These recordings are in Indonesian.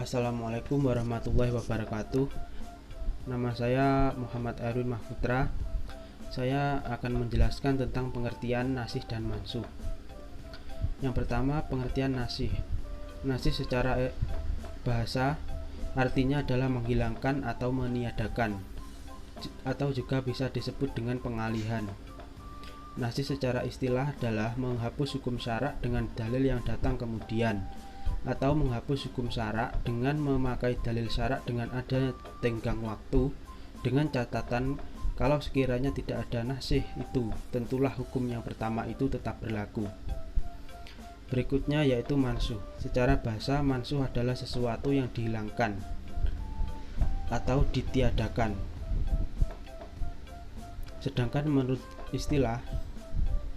Assalamualaikum warahmatullahi wabarakatuh. Nama saya Muhammad Erwin Mahputra. Saya akan menjelaskan tentang pengertian nasih dan mansuh. Yang pertama, pengertian nasih. Nasih secara bahasa artinya adalah menghilangkan atau meniadakan, atau juga bisa disebut dengan pengalihan. Nasih secara istilah adalah menghapus hukum syarak dengan dalil yang datang kemudian, atau menghapus hukum syarak dengan memakai dalil syarak dengan adanya tenggang waktu, dengan catatan kalau sekiranya tidak ada nasih itu, tentulah hukum yang pertama itu tetap berlaku. Berikutnya yaitu mansuh. Secara bahasa, mansuh adalah sesuatu yang dihilangkan atau ditiadakan. Sedangkan menurut istilah,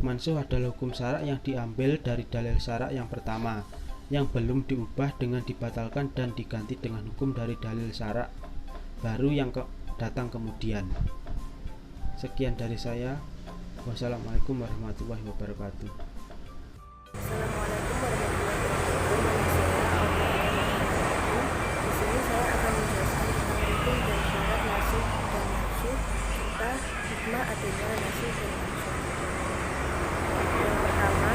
mansuh adalah hukum syarak yang diambil dari dalil syarak yang pertama, yang belum diubah dengan dibatalkan dan diganti dengan hukum dari dalil syarak baru yang datang kemudian. Sekian dari saya. Wassalamualaikum warahmatullahi wabarakatuh. Assalamualaikum warahmatullahi wabarakatuh. Di sini saya akan menjelaskan tentang hukum dan syarat nasih dan mansuh serta hikmah adanya nasih dan mansuh. Yang pertama,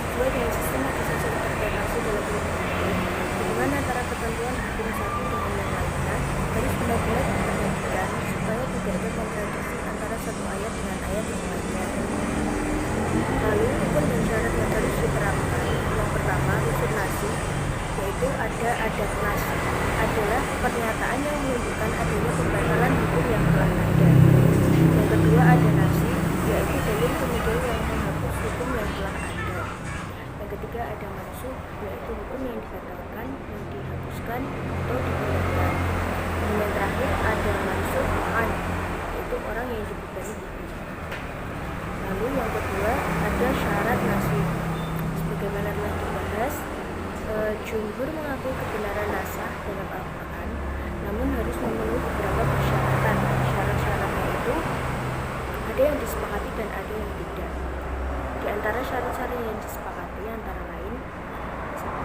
sesuai dengan sistematisasi interpretasi dalam ilmu hukum, hubungan antara ketentuan hukum satu dengan yang lainnya harus benar-benar diperhatikan supaya tidak ada kontradiksi antara satu ayat dengan ayat yang lainnya. Lalu hukum dan syarat yang harus diterapkan. Yang pertama, unsur nasih, yaitu ada adab nas, adalah pernyataan yang menunjukkan adanya pembatalan hukum yang telah ada. Yang kedua, ada nasih, yaitu dalil kemudian yang menghapus hukum yang telah ada. Yang ketiga, ada mansuh, yaitu hukum yang dibatalkan, yang dihapuskan atau dihilangkan. Dan yang terakhir, ada mansuh an, yaitu orang yang dibebani hukum. Lalu yang kedua, ada syarat nasih. Sebagaimana telah dibahas, jumhur mengakui kebenaran nasah dalam Al-Quran, namun harus memenuhi beberapa persyaratan. Syarat-syaratnya itu ada yang disepakati dan ada yang tidak. Di antara syarat-syarat yang disepakati antara lain,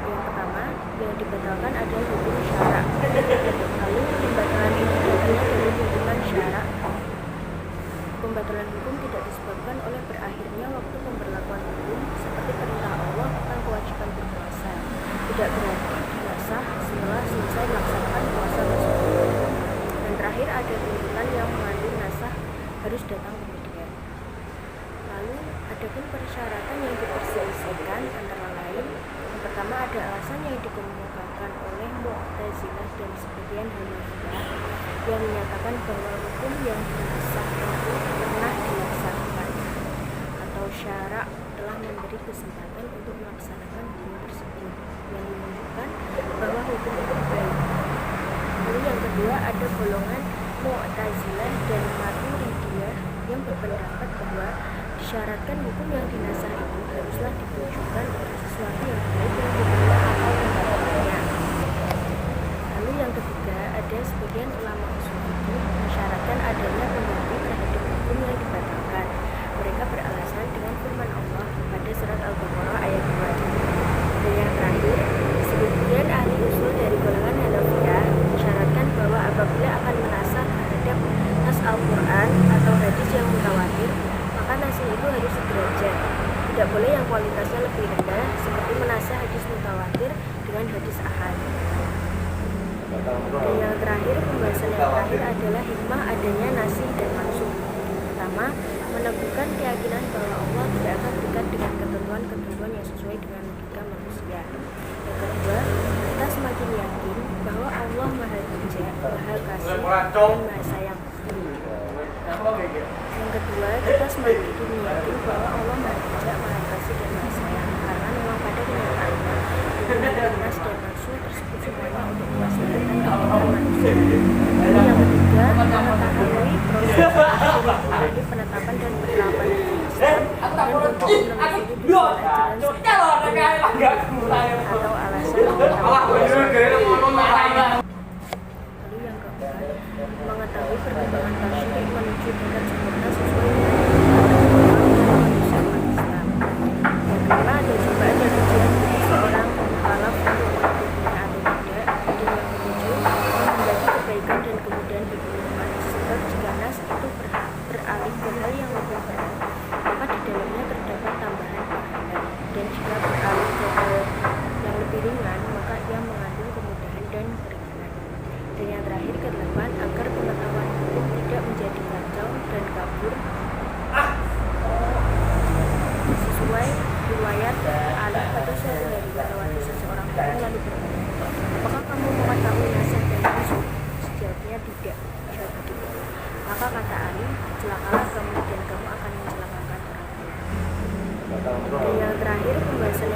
yang pertama, yang dibatalkan adalah hukum syarak. Lalu pembatalan ini datangnya dari hubungan syarak. Pembatalan hukum tidak disebabkan oleh berakhirnya waktu pemberlakuan hukum, seperti perintah Allah tentang kewajiban berpuasa. Tidak berarti dinasah setelah selesai melaksanakan puasa tersebut. Dan terakhir, ada tuntutan yang mengandung nasah harus datang kemudian. Lalu adapun persyaratan yang diperselisihkan antara lain, yang pertama ada alasan yang dikemukakan oleh Mu'tazilah dan sebagian Hanafiyah yang menyatakan bahwa hukum yang disahkan itu pernah dilaksanakan atau syarak telah memberi kesempatan untuk melaksanakan hukum tersebut, yang menunjukkan bahwa hukum itu baik. Lalu yang kedua, ada golongan Mu'tazilah dan Maturidiyah yang berpendapat bahwa disyaratkan hukum yang dinasah itu haruslah ditujukan untuk sesuatu yang baik yang dimana atau pembatalannya. Lalu yang ketiga, ada sebagian ulama usul fikih mensyaratkan adanya pengganti terhadap hukum yang dibatalkan. Mereka beralasan dengan firman Allah pada surat Al-Baqarah ayat 2. Dan yang terakhir, sebagian ahli usul dari golongan Hanafiyah mensyaratkan bahwa apabila akan menasah terhadap nas Al-Quran atau hadis yang mutawatir, maka nasih itu harus sederajat. Tidak boleh yang kualitasnya lebih rendah, seperti menasah hadis mutawatir dengan hadis ahad. Dan yang terakhir, pembahasan yang terakhir adalah hikmah adanya nasih dan mansuh. Pertama, meneguhkan keyakinan bahwa Allah tidak akan dekat dengan ketentuan-ketentuan yang sesuai dengan logika manusia. Yang kedua, kita semakin yakin bahwa Allah Maha Bijak, Maha Kasih, dan Maha Sayang. Yang kedua, kita semakin yakin bahwa Allah Maha Bijak, Maha Kasih, dan Maha Sayang, karena memang pada kenyataannya nas dan mansuh tersebut semuanya untuk melaksanakan kehidupan manusia. Lalu yang ketiga, mengetahui proses dari penetapan dan penerapan Islam dan untuk menelusuri tujuan ajaran atau alasan Lalu yang keempat, mengetahui perkembangan tasyrik menuju tingkat sempurna sesuai dengan manusia Islam. Yang kelima, ada juga ada tujuan seorang mukallaf untuk mengikuti atau tidak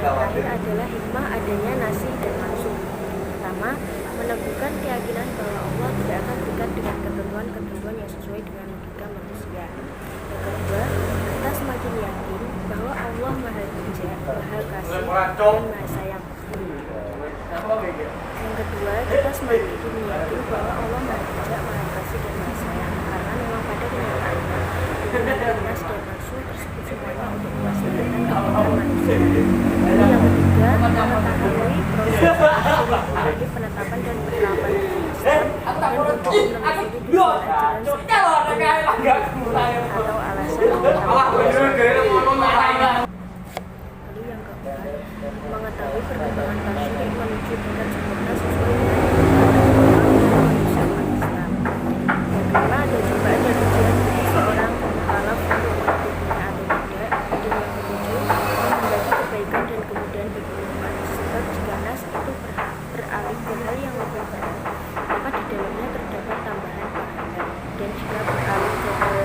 yang terakhir adalah hikmah adanya nasih dan mansukh. Pertama, meneguhkan keyakinan bahwa Allah tidak akan berikan dengan ketentuan-ketentuan yang sesuai dengan logika manusia. Yang kedua, kita semakin yakin bahwa Allah Maha Bijak, Maha Kasih, dan Maha Sayang. Yang kedua, kita semakin yakin bahwa Allah Maha Bijak, Maha Kasih, dan Maha Sayang, karena memang pada kenyataannya dengan nas dan mansukh tersebut semuanya untuk mewasitkan kehidupan manusia. Yang ketiga, mengetahui proses bagi penetapan dan penerapan Islam dan untuk menelusuri tujuan ajaran atau alasan Lalu yang keempat, mengetahui perkembangan tasyrik menuju tingkat sempurna sesuai dengan manusia Islam. Yang kelima, ada cobaan dan ujian seorang mukallaf untuk mengikutinya atau tidak. Dan yang ketujuh, membagi kebaikan dan kemudahan bagi umat. Sebab jika nas itu beralih ke hal yang lebih berat, maka di dalamnya terdapat tambahan pahala. Dan jika beralih ke hal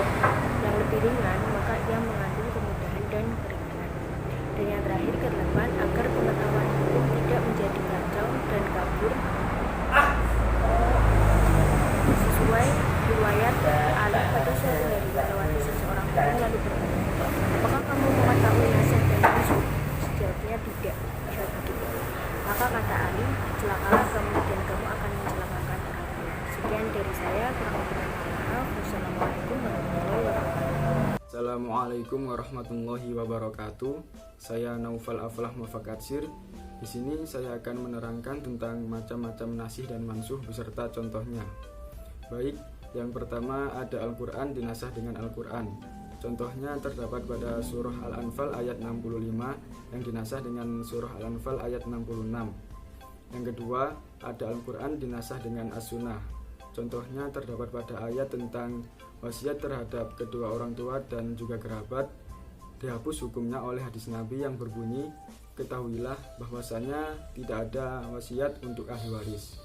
yang lebih ringan, maka ia mengandung kemudahan dan keringanan. Dan yang terakhir, kedelapan, agar pengetahuan hukum tidak menjadi kacau dan kabur sesuai riwayat Ali pada suatu hari melewati seseorang orang lalu bertanya, apakah kamu mengetahui nasib dan mansukh? Sejawabnya tidak. Maka kata Ali, celakalah kamu dan kamu akan mencelakakan orang lain. Sekian dari saya, kurang lebihnya mohon maaf. Wassalamualaikum warahmatullahi wabarakatuh. Assalamualaikum warahmatullahi wabarakatuh. Saya Naufal Aflah Mufakatsir. Di sini saya akan menerangkan tentang macam-macam nasih dan mansukh beserta contohnya. Baik, yang pertama ada Al-Quran dinasah dengan Al-Quran. Contohnya terdapat pada surah Al-Anfal ayat 65 yang dinasah dengan surah Al-Anfal ayat 66. Yang kedua ada Al-Quran dinasah dengan As-Sunnah. Contohnya terdapat pada ayat tentang wasiat terhadap kedua orang tua dan juga kerabat dihapus hukumnya oleh hadis Nabi yang berbunyi, ketahuilah bahwasanya tidak ada wasiat untuk ahli waris.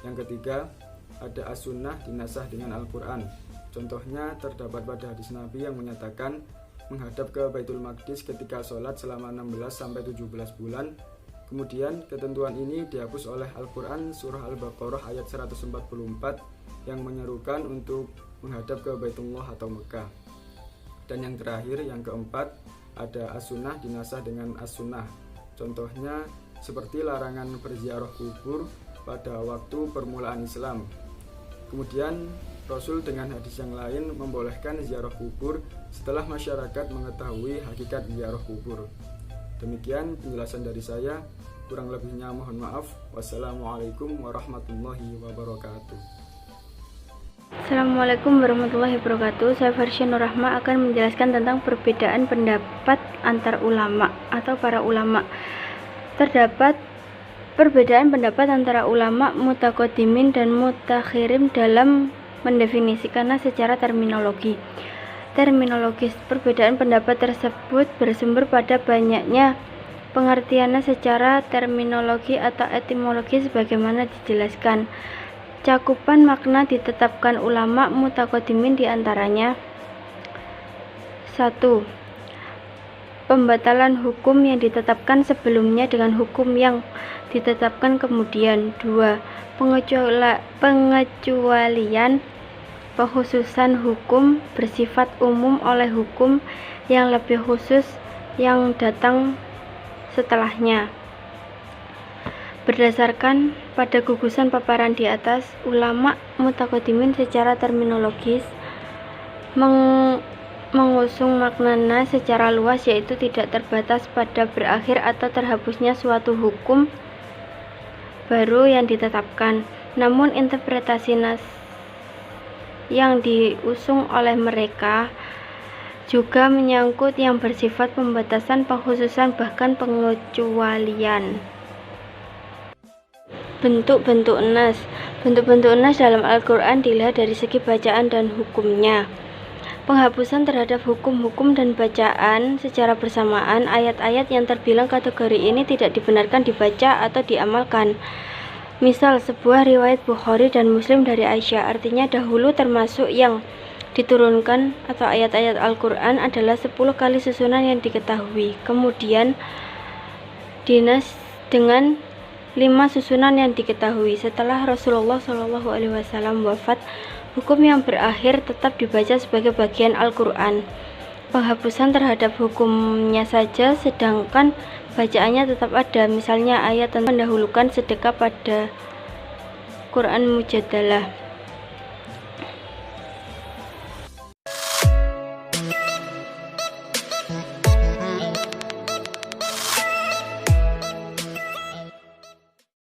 Yang ketiga ada As-Sunnah dinasah dengan Al-Quran. Contohnya terdapat pada hadis Nabi yang menyatakan menghadap ke Baitul Maqdis ketika sholat selama 16-17 bulan. Kemudian ketentuan ini dihapus oleh Al-Quran surah Al-Baqarah ayat 144 yang menyerukan untuk menghadap ke Baitullah atau Mekah. Dan yang terakhir, yang keempat, ada As-Sunnah dinasah dengan As-Sunnah. Contohnya seperti larangan berziarah kubur pada waktu permulaan Islam. Kemudian Rasul dengan hadis yang lain membolehkan ziarah kubur setelah masyarakat mengetahui hakikat ziarah kubur. Demikian penjelasan dari saya, kurang lebihnya mohon maaf. Wassalamualaikum warahmatullahi wabarakatuh. Assalamualaikum warahmatullahi wabarakatuh. Saya Farsya Nur Rahma akan menjelaskan tentang perbedaan pendapat antar ulama atau para ulama. Terdapat perbedaan pendapat antara ulama mutaqaddimin dan mutakhirin dalam mendefinisikannya secara terminologis. Perbedaan pendapat tersebut bersumber pada banyaknya pengertiannya secara terminologi atau etimologi sebagaimana dijelaskan. Cakupan makna ditetapkan ulama mutaqaddimin diantaranya 1. Pembatalan hukum yang ditetapkan sebelumnya dengan hukum yang ditetapkan kemudian. 2. Pengecualian pengkhususan hukum bersifat umum oleh hukum yang lebih khusus yang datang setelahnya. Berdasarkan pada gugusan paparan di atas, ulama mutaqaddimin secara terminologis mengusung maknanya secara luas, yaitu tidak terbatas pada berakhir atau terhapusnya suatu hukum baru yang ditetapkan. Namun interpretasi nas yang diusung oleh mereka juga menyangkut yang bersifat pembatasan, pengkhususan, bahkan pengecualian. Bentuk-bentuk nas. Bentuk-bentuk nas dalam Al-Quran dilihat dari segi bacaan dan hukumnya. Penghapusan terhadap hukum-hukum dan bacaan secara bersamaan. Ayat-ayat yang terbilang kategori ini tidak dibenarkan dibaca atau diamalkan. Misal sebuah riwayat Bukhari dan Muslim dari Aisyah, artinya dahulu termasuk yang diturunkan atau ayat-ayat Al-Quran adalah 10 kali susunan yang diketahui. Kemudian dinas dengan 5 susunan yang diketahui. Setelah Rasulullah SAW wafat, hukum yang berakhir tetap dibaca sebagai bagian Al-Quran. Penghapusan terhadap hukumnya saja, sedangkan bacaannya tetap ada. Misalnya ayat tentang mendahulukan sedekah pada Quran Mujadalah.